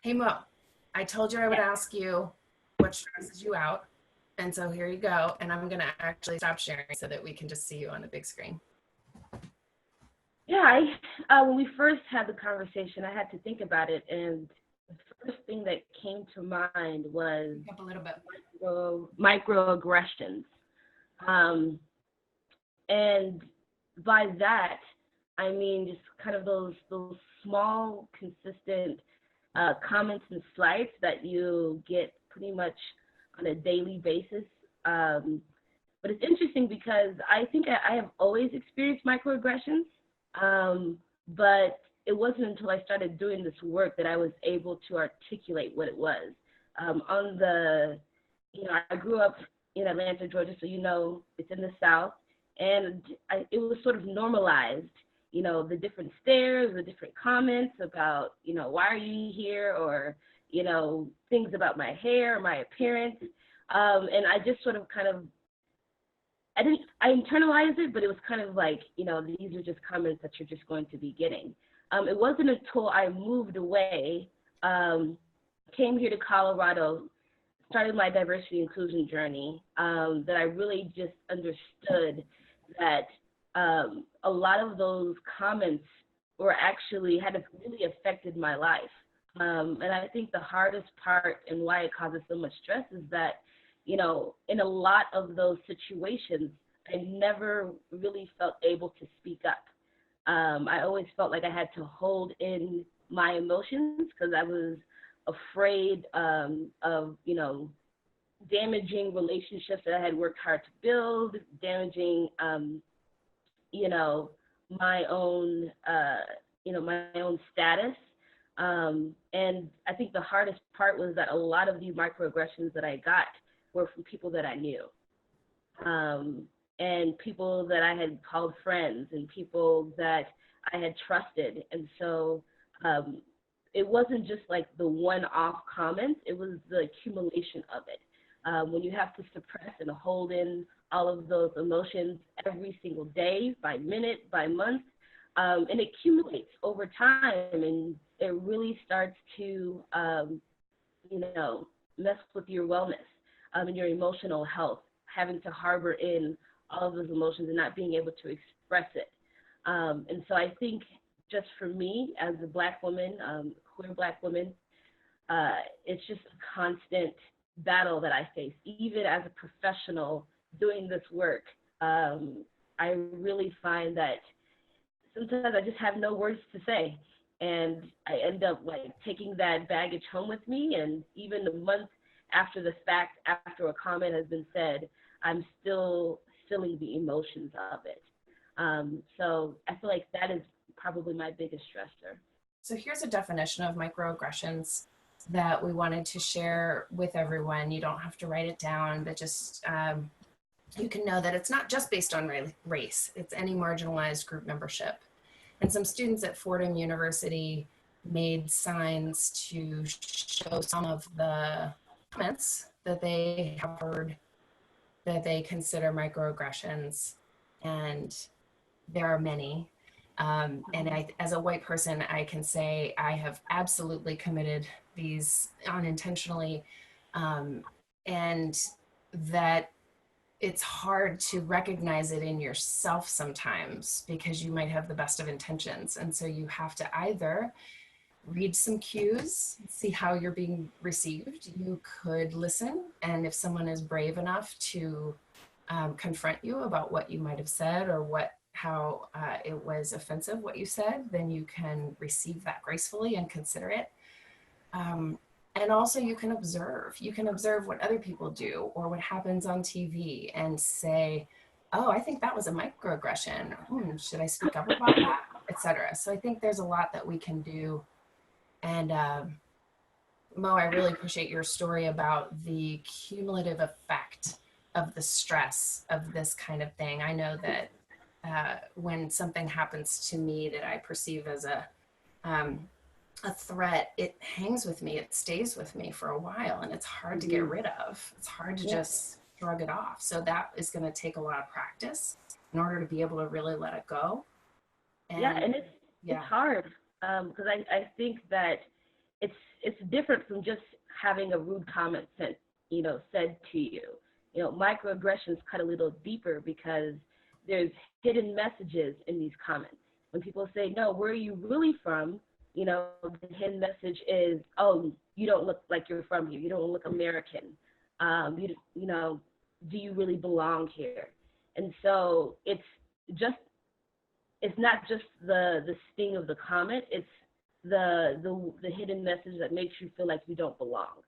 Hey Mo, I told you I would Yeah, ask you what stresses you out. And so here you go. And I'm going to actually stop sharing so that we can just see you on the big screen. yeah. When we first had the conversation, I had to think about it, and the first thing that came to mind was Up a little bit. microaggressions. Um, and by that, I mean just kind of those small, consistent comments and slights that you get pretty much on a daily basis. Um, but it's interesting because I think I have always experienced microaggressions, but it wasn't until I started doing this work that I was able to articulate what it was. On the, I grew up in Atlanta, Georgia, so it's in the South, and it was sort of normalized. The different stares, the different comments about, why are you here, or things about my hair or my appearance, and I just sort of kind of I internalized it, but it was kind of like, these are just comments that you're just going to be getting. It wasn't until I moved away, came here to Colorado, started my diversity inclusion journey, that I really just understood that a lot of those comments were actually had really affected my life. And I think the hardest part and why it causes so much stress is that, in a lot of those situations, I never really felt able to speak up. I always felt like I had to hold in my emotions because I was afraid of, damaging relationships that I had worked hard to build, damaging, you know, my own, my own status. And I think the hardest part was that a lot of these microaggressions that I got were from people that I knew, um, and people that I had called friends and people that I had trusted. And so it wasn't just like the one-off comments, it was the accumulation of it. When you have to suppress and hold in all of those emotions every single day, by minute, by month, and it accumulates over time, and it really starts to, you know, mess with your wellness, and your emotional health, having to harbor in all of those emotions and not being able to express it. And so I think just for me as a Black woman, queer Black woman, it's just a constant battle that I face, even as a professional doing this work. I really find that sometimes I just have no words to say. And I end up like taking that baggage home with me. And even a month after the fact, after a comment has been said, I'm still feeling the emotions of it. So I feel like that is probably my biggest stressor. So here's a definition of microaggressions that we wanted to share with everyone. You don't have to write it down, but just you can know that it's not just based on race, it's any marginalized group membership. And some students at Fordham University made signs to show some of the comments that they have heard that they consider microaggressions. And there are many. And as a white person, I can say I have absolutely committed these unintentionally, and that it's hard to recognize it in yourself sometimes because you might have the best of intentions. And so you have to either read some cues, see how you're being received. You could listen, and if someone is brave enough to confront you about what you might have said or how it was offensive what you said, then you can receive that gracefully and consider it. Um, and also you can observe. You can observe what other people do or what happens on TV and say, oh, I think that was a microaggression. Should I speak up about that? Etc. So I think there's a lot that we can do. And Mo, I really appreciate your story about the cumulative effect of the stress of this kind of thing. I know that when something happens to me that I perceive as um, a threat, it hangs with me, it stays with me for a while, and it's hard to get Mm-hmm. rid of. It's hard to Yeah, just shrug it off. So that is going to take a lot of practice in order to be able to really let it go. yeah, And and it's yeah, hard because I think that it's different from just having a rude comment said to you. Microaggressions cut a little deeper because there's hidden messages in these comments. When people say, no, where are you really from? The hidden message is, oh, you don't look like you're from here. You don't look American. Do you really belong here? And so it's not just the sting of the comment. It's the hidden message that makes you feel like you don't belong.